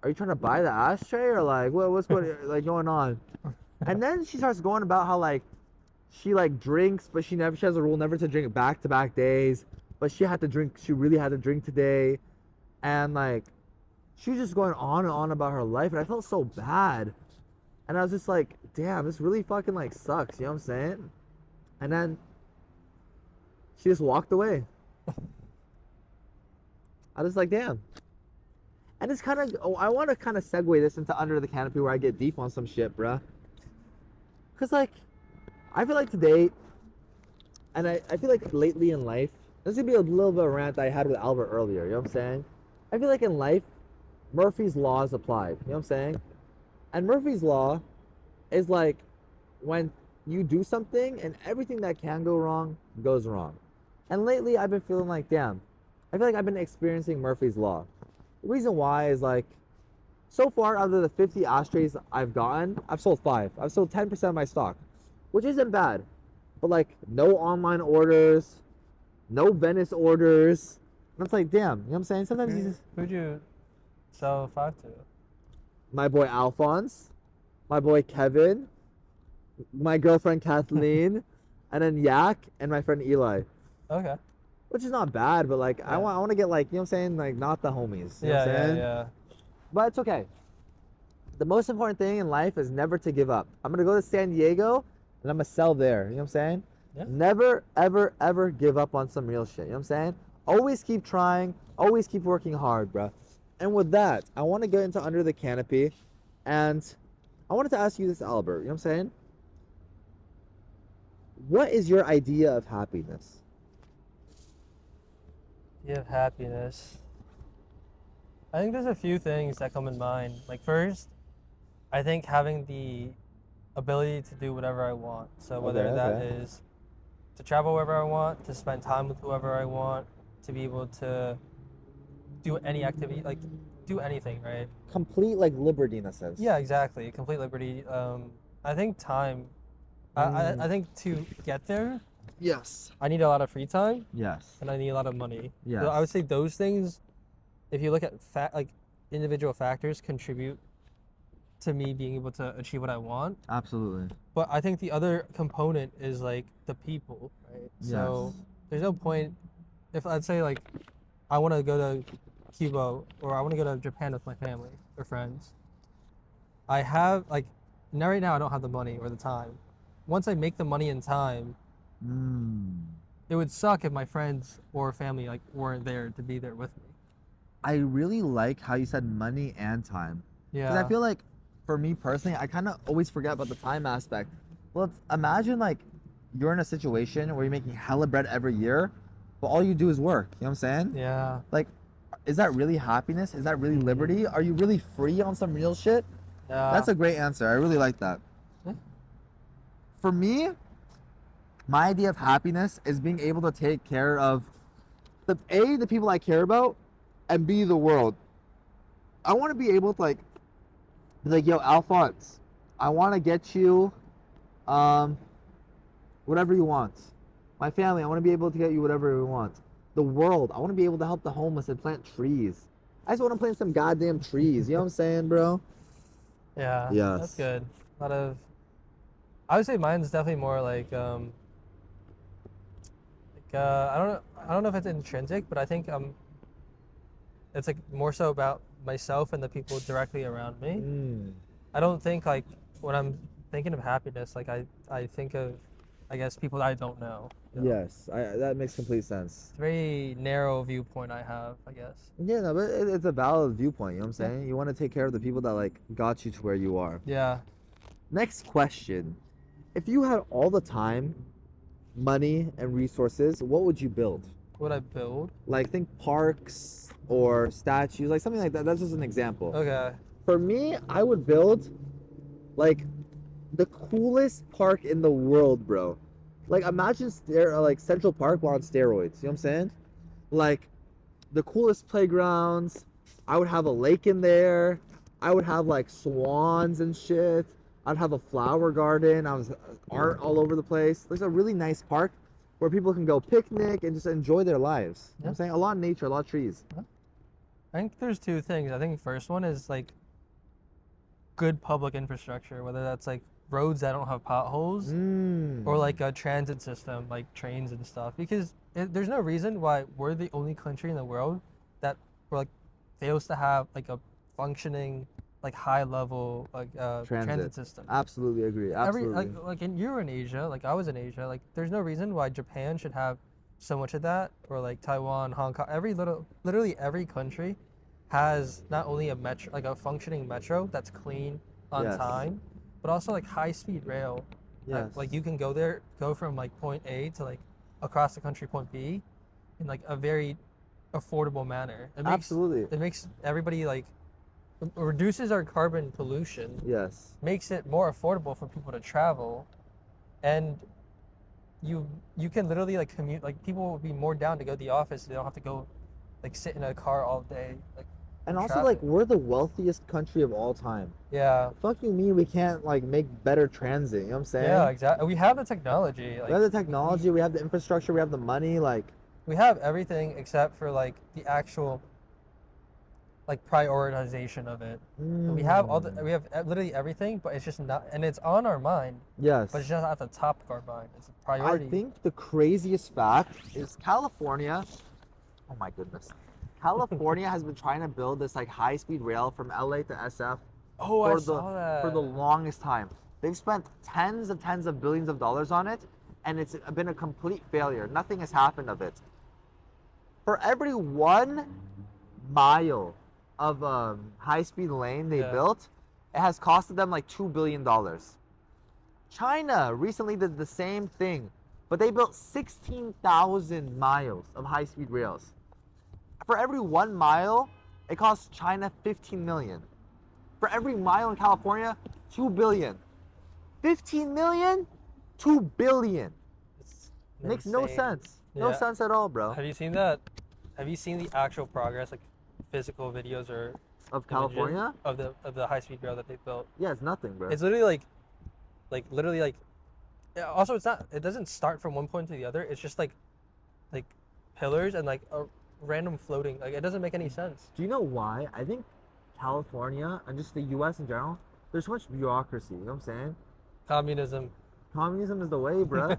are you trying to buy the ashtray or like what's going on? And then she starts going about how like she like drinks, but she has a rule never to drink back-to-back days. But she really had to drink today. And like she was just going on and on about her life, and I felt so bad. And I was just like, damn, this really fucking like sucks, you know what I'm saying? And then she just walked away. I was like, damn. And it's kind of, I want to kind of segue this into Under the Canopy where I get deep on some shit, bruh. Because, like, I feel like today, and I feel like lately in life, this is going to be a little bit of a rant I had with Albert earlier, you know what I'm saying? I feel like in life, Murphy's Law is applied, you know what I'm saying? And Murphy's Law is like when you do something and everything that can go wrong goes wrong. And lately I've been feeling like, damn, I feel like I've been experiencing Murphy's Law. The reason why is like, so far out of the 50 ashtrays I've gotten, I've sold 5. I've sold 10% of my stock, which isn't bad. But like, no online orders, no Venice orders. And it's like, damn, you know what I'm saying? Sometimes you just... Who'd you sell 5 to? My boy Alphonse, my boy Kevin, my girlfriend Kathleen, and then Yak, and my friend Eli. Okay. Which is not bad, but like, Yeah. I want to get like, you know what I'm saying? Like, not the homies. You know Yeah, what I'm saying? yeah. But it's okay. The most important thing in life is never to give up. I'm going to go to San Diego, and I'm going to sell there. You know what I'm saying? Yeah. Never, ever, ever give up on some real shit. You know what I'm saying? Always keep trying. Always keep working hard, bro. And with that, I want to get into Under the Canopy. And I wanted to ask you this, Albert. You know what I'm saying? What is your idea of happiness? You have happiness. I think there's a few things that come in mind. Like first, I think having the ability to do whatever I want. So whether Okay, that okay. is to travel wherever I want, to spend time with whoever I want, to be able to do any activity. Like do anything, right? Complete like liberty in a sense. Yeah, exactly. Complete liberty. I think time. I think to get there, Yes. I need a lot of free time Yes. and I need a lot of money. Yes. So I would say those things, if you look at like individual factors, contribute to me being able to achieve what I want. Absolutely. But I think the other component is like the people, right? So there's no point if I'd say like I want to go to Cuba or I want to go to Japan with my family or friends. I have like now right now I don't have the money or the time. Once I make the money and time, it would suck if my friends or family like weren't there to be there with me. I really like how you said money and time. Yeah. Because I feel like for me personally, I kind of always forget about the time aspect. Well, imagine like you're in a situation where you're making hella bread every year, but all you do is work. You know what I'm saying? Yeah. Like, is that really happiness? Is that really liberty? Are you really free on some real shit? Yeah. That's a great answer. I really like that. Yeah. For me, my idea of happiness is being able to take care of the people I care about, and B, the world. I want to be able to like, be like, yo, Alphonse, I want to get you, whatever you want. My family, I want to be able to get you whatever we want. The world, I want to be able to help the homeless and plant trees. I just want to plant some goddamn trees. You know what I'm saying, bro? Yeah. Yes. That's good. A lot of. I would say mine's definitely more like I don't know if it's intrinsic, but I think it's like more so about myself and the people directly around me. I don't think like when I'm thinking of happiness, like I think of, I guess, people that I don't know. You know? Yes, that makes complete sense. It's a very narrow viewpoint I have, I guess. Yeah, no, but it's a valid viewpoint. You know what I'm saying? You want to take care of the people that like got you to where you are. Yeah. Next question: if you had all the time, money, and resources, what would you build? What would I build? Like think parks or statues, like something like that. That's just an example. Okay. For me, I would build like the coolest park in the world, bro. Like imagine like Central Park but on steroids. You know what I'm saying? Like the coolest playgrounds. I would have a lake in there. I would have like swans and shit. I'd have a flower garden. I was art all over the place. There's a really nice park where people can go picnic and just enjoy their lives. You know what I'm saying? A lot of nature, a lot of trees. I think there's two things. I think the first one is like good public infrastructure, whether that's like roads that don't have potholes or like a transit system like trains and stuff, because there's no reason why we're the only country in the world that like fails to have like a functioning like high level like transit system. Absolutely agree. Absolutely. Like you were in Asia, like I was in Asia, like there's no reason why Japan should have so much of that, or like Taiwan, Hong Kong, literally every country has not only a metro, like a functioning metro that's clean on time, but also like high speed rail. Yes. Like you can go from like point A to like across the country point B in like a very affordable manner. It makes everybody like reduces our carbon pollution. Yes. Makes it more affordable for people to travel, and you can literally like commute. Like people will be more down to go to the office. They don't have to go like sit in a car all day. Like, and also traffic. like we're the wealthiest country of all time. Yeah. Fuck you mean we can't like make better transit, you know what I'm saying? Yeah, exactly. We have the technology. Like, we have the technology, we have the infrastructure, we have the money, like we have everything except for like the actual like prioritization of it. We have we have literally everything, but it's just not, and it's on our mind. Yes. But it's just at the top of our mind. It's a priority. I think the craziest fact is California. Oh my goodness. California has been trying to build this like high-speed rail from LA to SF I saw that. for the longest time. They've spent tens of billions of dollars on it, and it's been a complete failure. Nothing has happened of it. For every 1 mile of high-speed lane they built, it has costed them like $2 billion. China recently did the same thing, but they built 16,000 miles of high-speed rails. For every 1 mile, it costs China 15 million. For every mile in California, 2 billion. 15 million, 2 billion. Makes no sense. No sense at all, bro. Have you seen that? Have you seen the actual progress, like physical videos or Of images California? of the high speed rail that they built. Yeah, it's nothing, bro. It's literally like literally like. Yeah, also, it's not. It doesn't start from one point to the other. It's just like pillars and like a random floating. Like it doesn't make any sense. Do you know why? I think California and just the U.S. in general, there's so much bureaucracy. You know what I'm saying? Communism. Communism is the way, bro.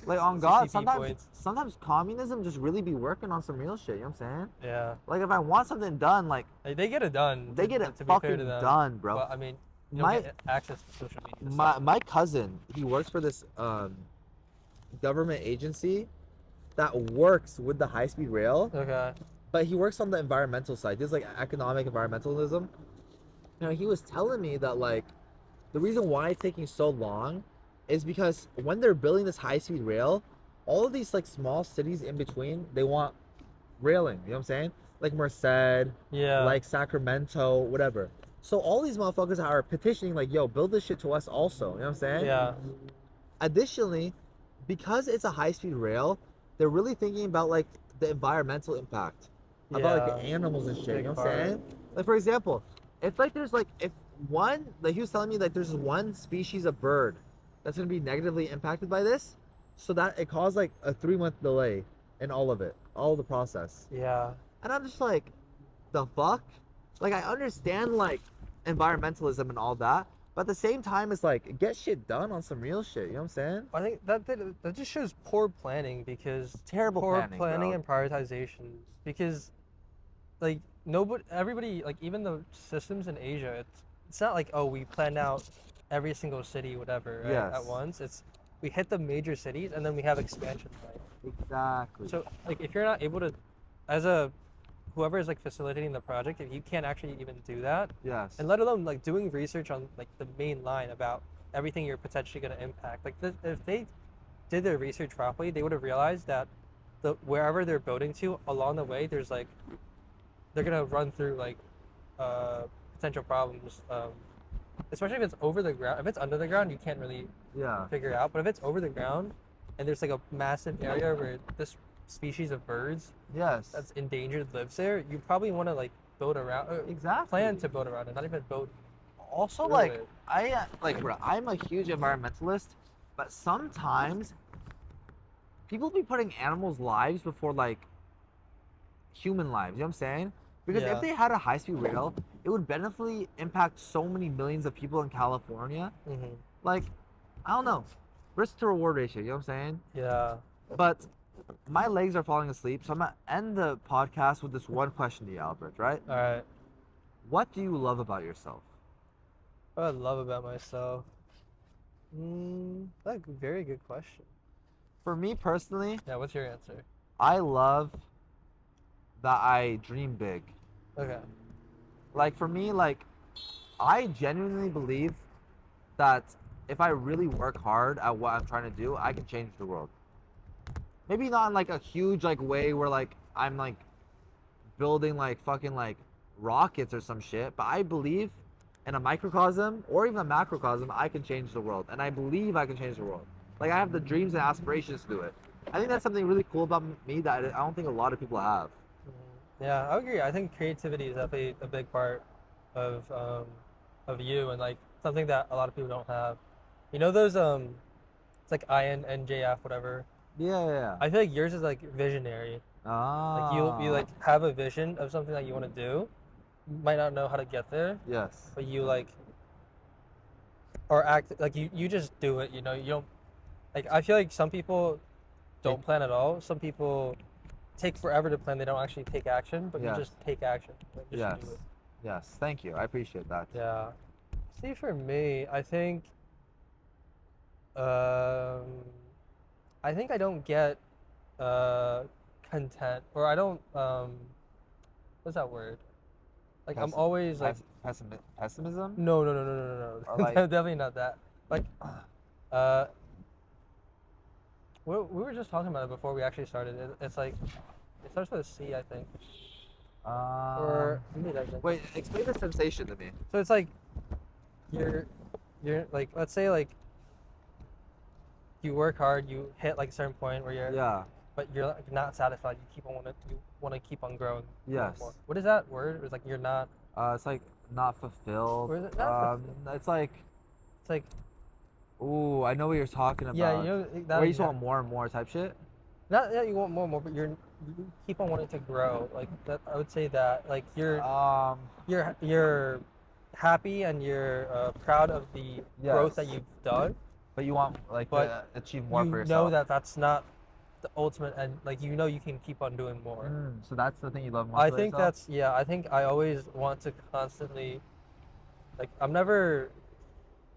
Like on God, CCP points. sometimes communism just really be working on some real shit. You know what I'm saying? Yeah. Like if I want something done, like They get it done. they get it to be fair fucking to them. done, bro. But I mean, you My- don't get access to social media. My cousin, he works for this government agency that works with the high speed rail, Okay. but he works on the environmental side. This is like economic environmentalism. You know, he was telling me that like the reason why it's taking so long is because when they're building this high speed rail, all of these like small cities in between, they want railing. You know what I'm saying? Like Merced, Yeah. like Sacramento, whatever. So all these motherfuckers are petitioning like, yo, build this shit to us also. You know what I'm saying? Yeah. Additionally, because it's a high speed rail, they're really thinking about like the environmental impact. About like the animals and shit. Big You know what part. I'm saying? Like for example, if like there's like if one like he was telling me like there's one species of bird that's gonna be negatively impacted by this, so that it caused like a 3-month delay in all of it, all the process. Yeah. And I'm just like, the fuck? Like I understand like environmentalism and all that, but at the same time it's like get shit done on some real shit, you know what I'm saying? I think that just shows poor planning because Terrible poor planning, bro. and prioritization because like everybody like even the systems in Asia it's not like oh we planned out every single city whatever right, Yes. at once. It's we hit the major cities and then we have expansion right. Exactly. So like if you're not able to as a whoever is like facilitating the project if you can't actually even do that yes. and let alone like doing research on like the main line about everything you're potentially going to impact like if they did their research properly they would have realized that wherever they're building to along the way there's like they're going to run through like potential problems especially if it's over the ground if it's under the ground you can't really Yeah. figure it out but if it's over the ground and there's like a massive area where this species of birds Yes. that's endangered lives there you probably want to like build around exactly. plan to build around it not even build Also, through like it. like bro, I'm a huge environmentalist, but sometimes people be putting animals' lives before like human lives. You know what I'm saying? Because Yeah. if they had a high-speed rail, it would beneficially impact so many millions of people in California. Mm-hmm. Like, I don't know, risk to reward ratio. You know what I'm saying? Yeah. But my legs are falling asleep, so I'm gonna end the podcast with this one question to you, Albert. Right? All right. What do you love about yourself? What I love about myself. That's a very good question. For me personally, Yeah. What's your answer? I love that I dream big. Okay. Like for me, like I genuinely believe that if I really work hard at what I'm trying to do, I can change the world. Maybe not in like a huge like way where like I'm like building like fucking like rockets or some shit, but I believe in a microcosm or even a macrocosm, I can change the world, and I believe I can change the world. Like I have the dreams and aspirations to do it. I think that's something really cool about me that I don't think a lot of people have. Yeah, I agree. I think creativity is definitely a big part of you and like something that a lot of people don't have. You know those it's like INJF whatever. Yeah. I feel like yours is like visionary. Ah. Like you like have a vision of something that you want to do. You might not know how to get there, Yes. but you like or act like you just do it, you know. You don't like I feel like some people don't plan at all. Some people take forever to plan. They don't actually take action, but Yes. you just take action. Like, just Yes. do it. Yes. Thank you. I appreciate that. Yeah. See, for me, um, I think I don't get content, or I don't what's that word? Like I'm always like Pessimism? no. Or like- Definitely not that. Like uh, we were just talking about it before we actually started. It's like it starts with a C, I think. Or wait, explain the sensation to me. so it's like you're like let's say like you work hard, you hit like a certain point where you're Yeah. but you're like not satisfied. You want to keep on growing. More and Yes. more. What is that word? It's like you're not. It's like not fulfilled. Or is it not fulfilled? It's like, It's like ooh, I know what you're talking about. yeah, you know that. Where you just want more and more type shit. Not that you want more and more, but you keep on wanting to grow. Like that, I would say that like you're happy and you're proud of the growth that you've done. But you want like But to achieve more for You yourself. know that that's not the ultimate, and like you know you can keep on doing more. So that's the thing you love most. I about think yourself? that's I think I always want to constantly, like I'm never.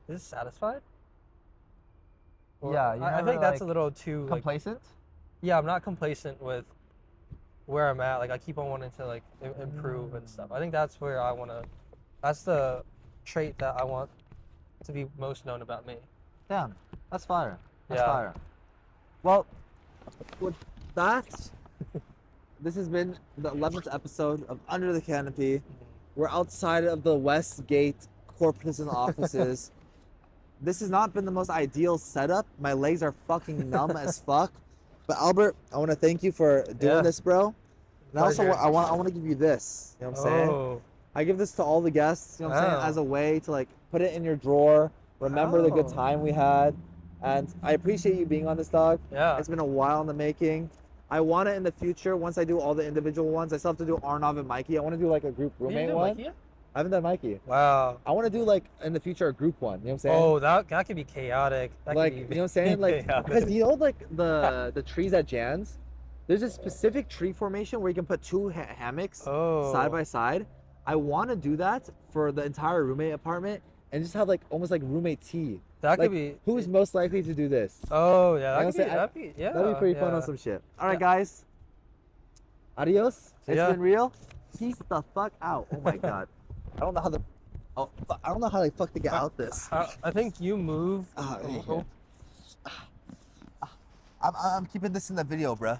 Is this satisfied? Or- Yeah, you're I never, think that's like, a little too like. complacent. Yeah, I'm not complacent with where I'm at. Like I keep on wanting to like improve and stuff. I think that's where I want to. That's the trait that I want to be most known about me. Damn, that's fire. That's Yeah. fire. Well, with that, this has been the 11th episode of Under the Canopy. We're outside of the West Gate corporate and offices. This has not been the most ideal setup. My legs are fucking numb as fuck. But Albert, I want to thank you for doing this, bro. And also, Pleasure. I want to give you this. You know what I'm saying? Oh, I give this to all the guests. You know what I'm saying? Oh. As a way to like put it in your drawer. Remember the good Oh. time we had. And I appreciate you being on this, dog. yeah. It's been a while in the making. I want it in the future. Once I do all the individual ones, I still have to do Arnav and Mikey. I want to do like a group You roommate do one. Mikey? I haven't done Mikey. Wow. I want to do like in the future a group one. You know what I'm saying? Oh, that could be chaotic. That Like, could you be know what I'm saying? Like, chaotic. because you know, like the trees at Jan's, there's a specific tree formation where you can put two hammocks Oh. side by side. I want to do that for the entire roommate apartment and just have like almost like roommate tea. That Like, could be. who's most likely to do this? Oh yeah, You know that what could be. I'm saying? That'd be. Yeah. That'd be pretty fun yeah. on some shit. All right, Yeah. guys. Adios. It's ya. been real. Peace the fuck out. Oh my god. I don't know how the. Oh, I don't know how the fuck to get out this. I think you move. Yeah. I'm keeping this in the video, bruh.